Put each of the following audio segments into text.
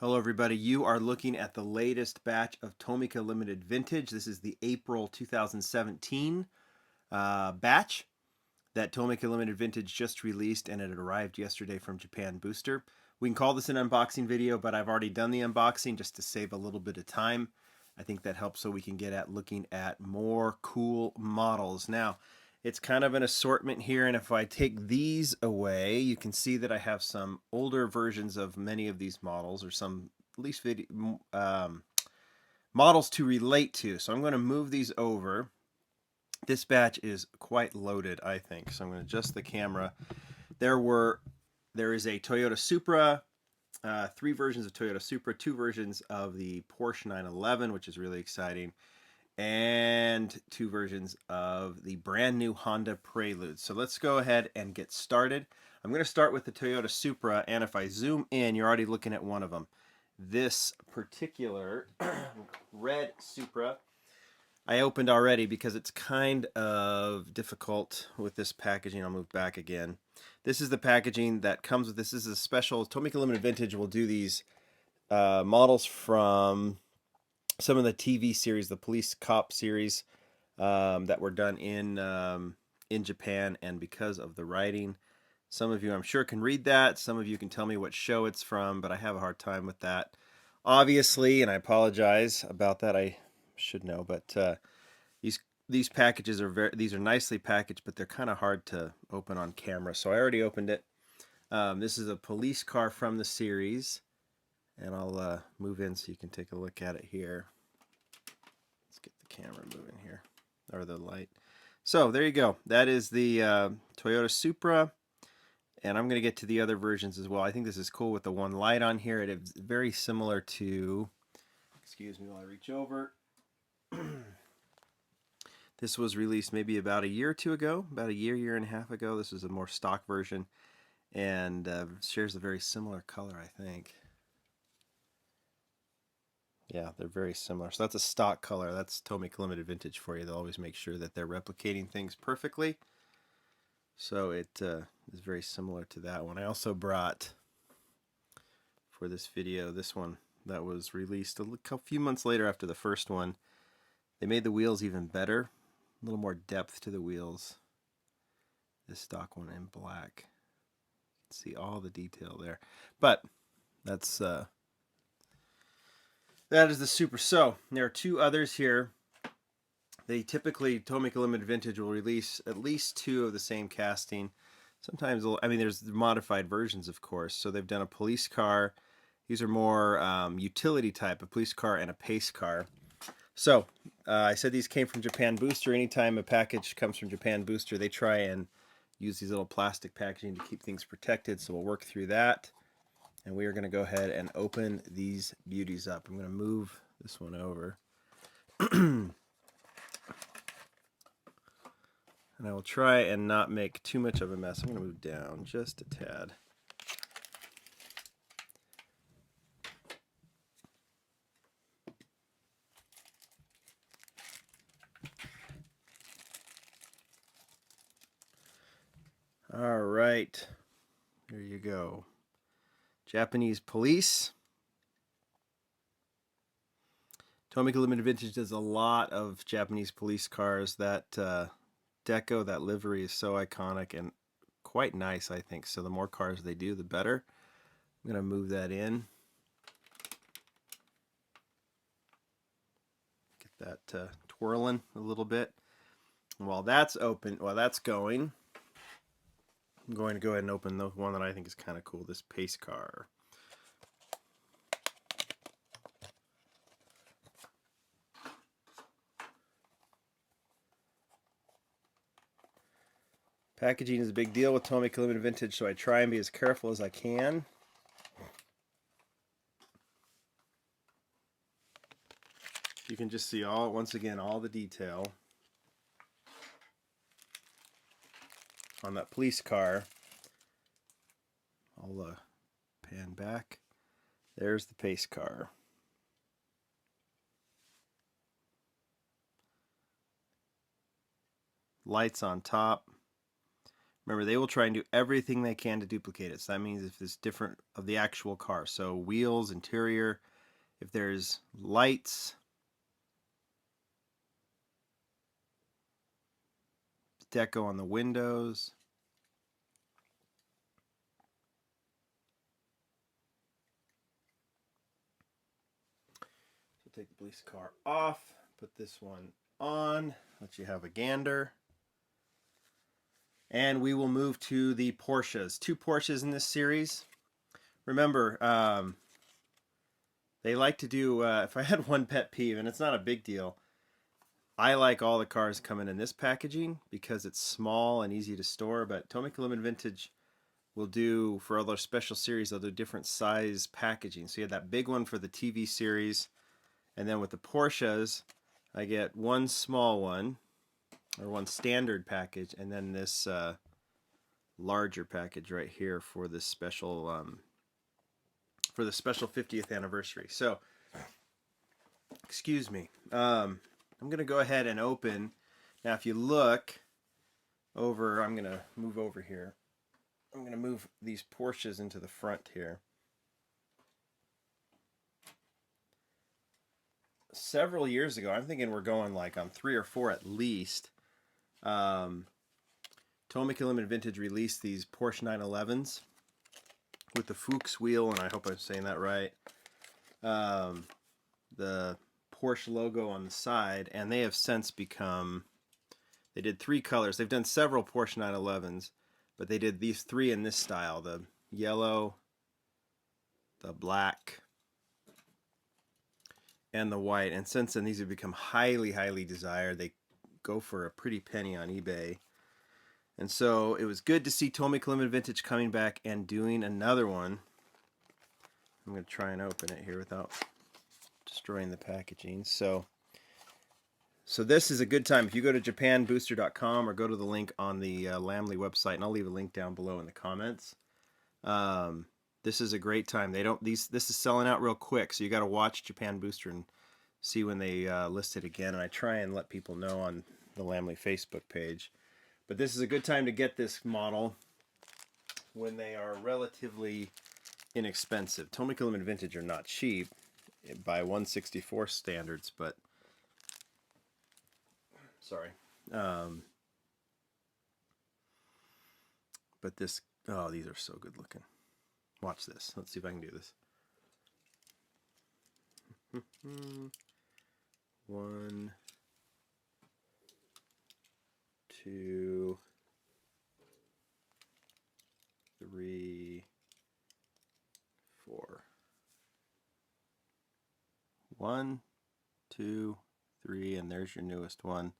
Hello everybody, you are looking at the latest batch of Tomica Limited Vintage. This is the April 2017 batch that Tomica Limited Vintage just released, and it arrived yesterday from Japan Booster. We can call this an unboxing video, but I've already done the unboxing just to save a little bit of time. I think that helps so we can get at looking at more cool models. Now, it's kind of an assortment here, and if I take these away, you can see that I have some older versions of many of these models, or some at least models to relate to. So I'm going to move these over. This batch is quite loaded, I think. So I'm going to adjust the camera. There is a Toyota Supra, 3 versions of Toyota Supra, 2 versions of the Porsche 911, which is really exciting, and 2 versions of the brand new Honda Prelude. So let's go ahead and get started. I'm going to start with the Toyota Supra, and if I zoom in, you're already looking at one of them. This particular red Supra I opened already because it's kind of difficult with this packaging. I'll move back again. This is the packaging that comes with this. This is a special. Tomica Limited Vintage will do these models from some of the TV series, the Police Cop series that were done in Japan, and because of the writing, some of you I'm sure can read that. Some of you can tell me what show it's from, but I have a hard time with that, obviously, and I apologize about that. I should know, but these packages are these are nicely packaged, but they're kind of hard to open on camera. So I already opened it. This is a police car from the series, and I'll move in so you can take a look at it here. Let's get the camera moving here, or the light. So there you go. That is the Toyota Supra, and I'm going to get to the other versions as well. I think this is cool with the one light on here. It is very similar to, excuse me while I reach over. This was released maybe about a year or two ago, about a year and a half ago. This is a more stock version, and shares a very similar color, I think. Yeah, they're very similar. So that's a stock color. That's Tomica Limited Vintage for you. They'll always make sure that they're replicating things perfectly. So it is very similar to that one. I also brought, for this video, this one that was released a few months later after the first one. They made the wheels even better. A little more depth to the wheels. This stock one in black. You can see all the detail there. But that's that is the Supra. So there are 2 others here. They typically, Tomica Limited Vintage will release at least 2 of the same casting. Sometimes, I mean, there's modified versions, of course. So they've done a police car. These are more utility type, a police car and a pace car. So I said these came from Japan Booster. Anytime a package comes from Japan Booster, they try and use these little plastic packaging to keep things protected. So we'll work through that. And we are going to go ahead and open these beauties up. I'm going to move this one over. And I will try and not make too much of a mess. I'm going to move down just a tad. All right, there you go. Japanese police. Tomica Limited Vintage does a lot of Japanese police cars. That deco, that livery is so iconic and quite nice, I think. So the more cars they do, the better. I'm going to move that in. Get that twirling a little bit. And while that's open, while that's going, I'm going to go ahead and open the one that I think is kind of cool, this pace car. Packaging is a big deal with Tomica Limited Vintage, so I try and be as careful as I can. You can just see once again, all the detail on that police car. I'll pan back. There's the pace car. Lights on top. Remember, they will try and do everything they can to duplicate it. So that means if it's different of the actual car. So wheels, interior, if there's lights, deco on the windows. So take the police car off, put this one on, let you have a gander. And we will move to the Porsches. 2 Porsches in this series. Remember, they like to do, if I had one pet peeve, and it's not a big deal, I like all the cars coming in this packaging because it's small and easy to store, but Tomica Limited Vintage will do, for all their special series, they'll do different size packaging. So you have that big one for the TV series, and then with the Porsches, I get one small one, or one standard package, and then this larger package right here for this special for the special 50th anniversary. So, excuse me. I'm going to go ahead and open. Now, if you look over, I'm going to move over here. I'm going to move these Porsches into the front here. Several years ago, I'm thinking we're going like on 3 or 4 at least. Tomica Limited Vintage released these Porsche 911s with the Fuchs wheel, and I hope I'm saying that right. The Porsche logo on the side, and they have since become, they did 3 colors. They've done several Porsche 911s, but they did these 3 in this style: the yellow, the black, and the white. And since then, these have become highly, highly desired. They go for a pretty penny on eBay. And so it was good to see Tomica Limited Vintage coming back and doing another one. I'm going to try and open it here without destroying the packaging. So this is a good time. If you go to japanbooster.com or go to the link on the Lamley website, and I'll leave a link down below in the comments. This is a great time. This is selling out real quick, so you got to watch Japan Booster and see when they list it again. And I try and let people know on the Lamley Facebook page. But this is a good time to get this model when they are relatively inexpensive. Tomica Limited Vintage are not cheap by 164 standards, but sorry. But this, oh, these are so good looking. Watch this. Let's see if I can do this. 1, 2, 3, 4. 1, 2, 3, and there's your newest one.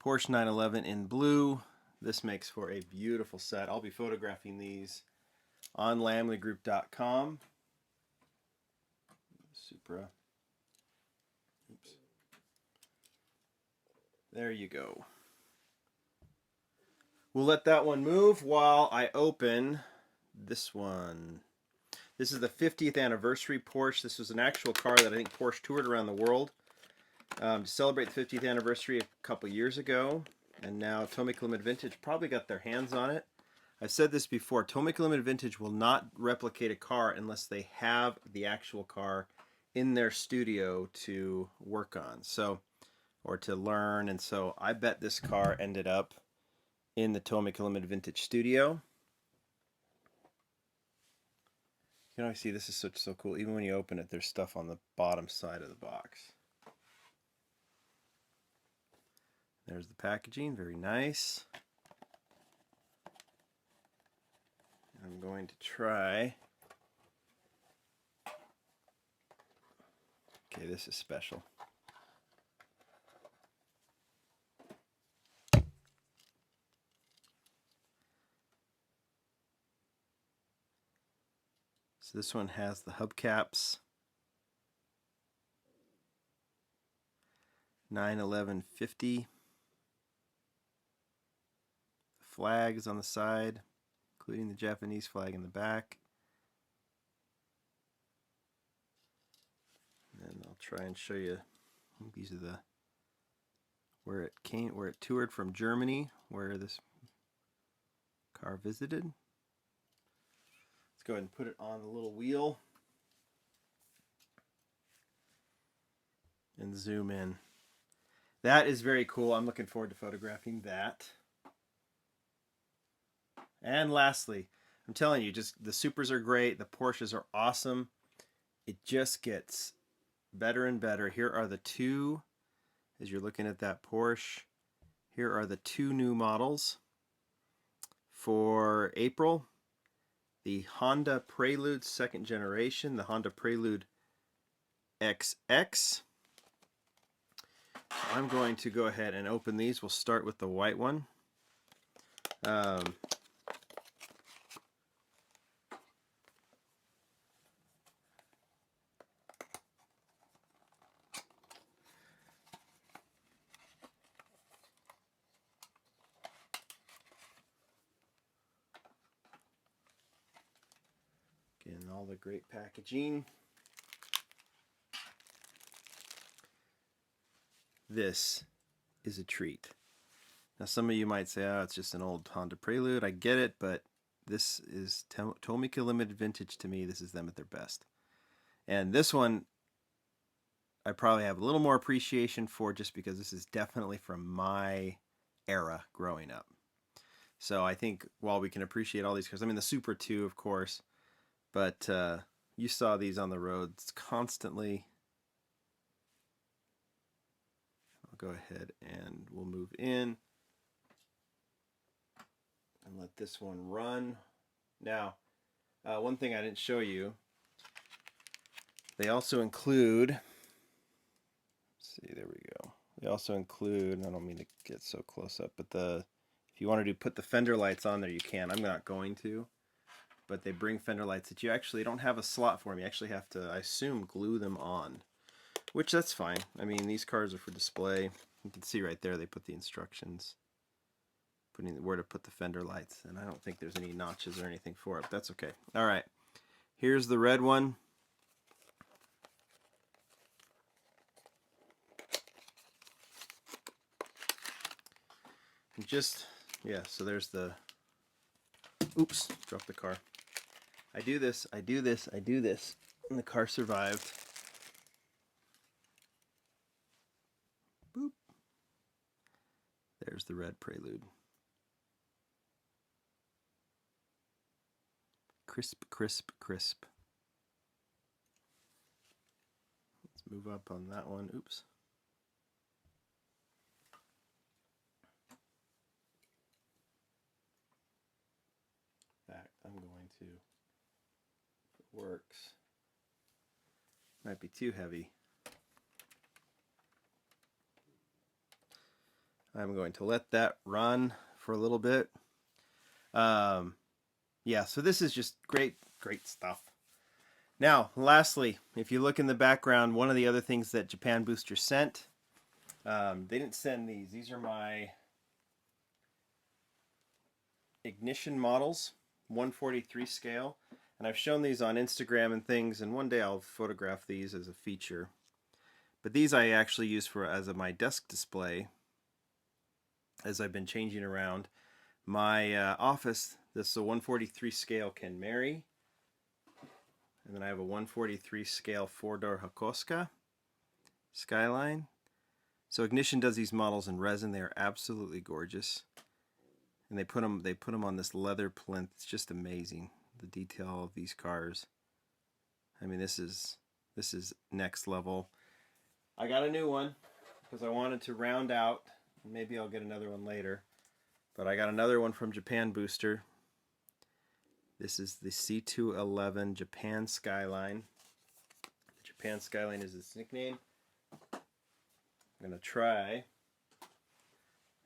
Porsche 911 in blue. This makes for a beautiful set. I'll be photographing these on lamleygroup.com. Supra. Oops. There you go. We'll let that one move while I open this one. This is the 50th anniversary Porsche. This was an actual car that I think Porsche toured around the world to celebrate the 50th anniversary a couple years ago. And now Tomica Limited Vintage probably got their hands on it. I've said this before, Tomica Limited Vintage will not replicate a car unless they have the actual car in their studio to work on, so, or to learn. And so I bet this car ended up in the Tomica Limited Vintage studio. You can always see this is so cool. Even when you open it, there's stuff on the bottom side of the box. There's the packaging, very nice. I'm going to try. Okay, this is special. So this one has the hubcaps. 91150. The flags on the side, including the Japanese flag in the back. And I'll try and show you. I think these are where it toured from Germany, where this car visited. Let's go ahead and put it on the little wheel and zoom in. That is very cool. I'm looking forward to photographing that. And lastly, I'm telling you, just the Supras are great. The Porsches are awesome. It just gets better and better. Here are the two, as you're looking at that Porsche, here are the two new models for April. The Honda Prelude 2nd generation, the Honda Prelude XX. I'm going to go ahead and open these. We'll start with the white one. Again, all the great packaging. This is a treat. Now some of you might say, oh, it's just an old Honda Prelude. I get it, but this is Tomica Limited Vintage to me. This is them at their best. And this one, I probably have a little more appreciation for just because this is definitely from my era growing up. So I think while we can appreciate all these cars, I mean the Supra too, of course, but you saw these on the roads constantly. I'll go ahead and we'll move in and let this one run. Now, one thing I didn't show you, they also include, let's see, there we go. They also include, I don't mean to get so close up, but if you wanted to put the fender lights on there, you can. I'm not going to, but they bring fender lights that you actually don't have a slot for them. You actually have to, I assume, glue them on, which that's fine. I mean, these cars are for display. You can see right there they put the instructions, putting where to put the fender lights, and I don't think there's any notches or anything for it, but that's okay. All right, here's the red one. And just, yeah, so there's the, oops, dropped the car. I do this, and the car survived. Boop. There's the red Prelude. Crisp, crisp, crisp. Let's move up on that one. Oops. In fact, I'm going to, if it works, might be too heavy. I'm going to let that run for a little bit. Yeah, so this is just great stuff. Now, lastly, if you look in the background, one of the other things that Japan Booster sent, they didn't send these. These are my ignition models, 143 scale. And I've shown these on Instagram and things, and one day I'll photograph these as a feature. But these I actually use as my desk display as I've been changing around. My office, this is a 143 scale Ken Mary. And then I have a 143 scale 4-door Hakosuka Skyline. So Ignition does these models in resin. They are absolutely gorgeous. And they put them on this leather plinth. It's just amazing, the detail of these cars. I mean, this is next level. I got a new one because I wanted to round out. Maybe I'll get another one later. But I got another one from Japan Booster. This is the C211 Japan Skyline. The Japan Skyline is its nickname. I'm going to try.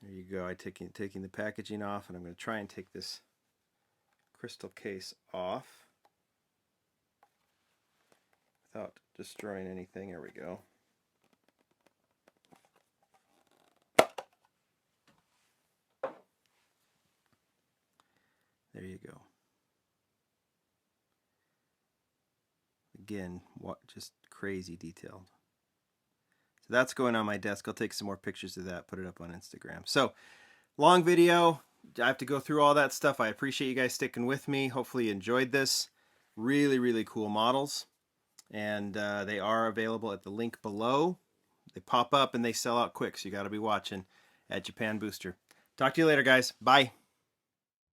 There you go. I'm taking the packaging off, and I'm going to try and take this crystal case off without destroying anything. There we go. There you go. Again, just crazy detailed. So that's going on my desk. I'll take some more pictures of that, put it up on Instagram. So, long video. I have to go through all that stuff. I appreciate you guys sticking with me. Hopefully you enjoyed this. Really, really cool models. And they are available at the link below. They pop up and they sell out quick, so you got to be watching at Japan Booster. Talk to you later, guys. Bye.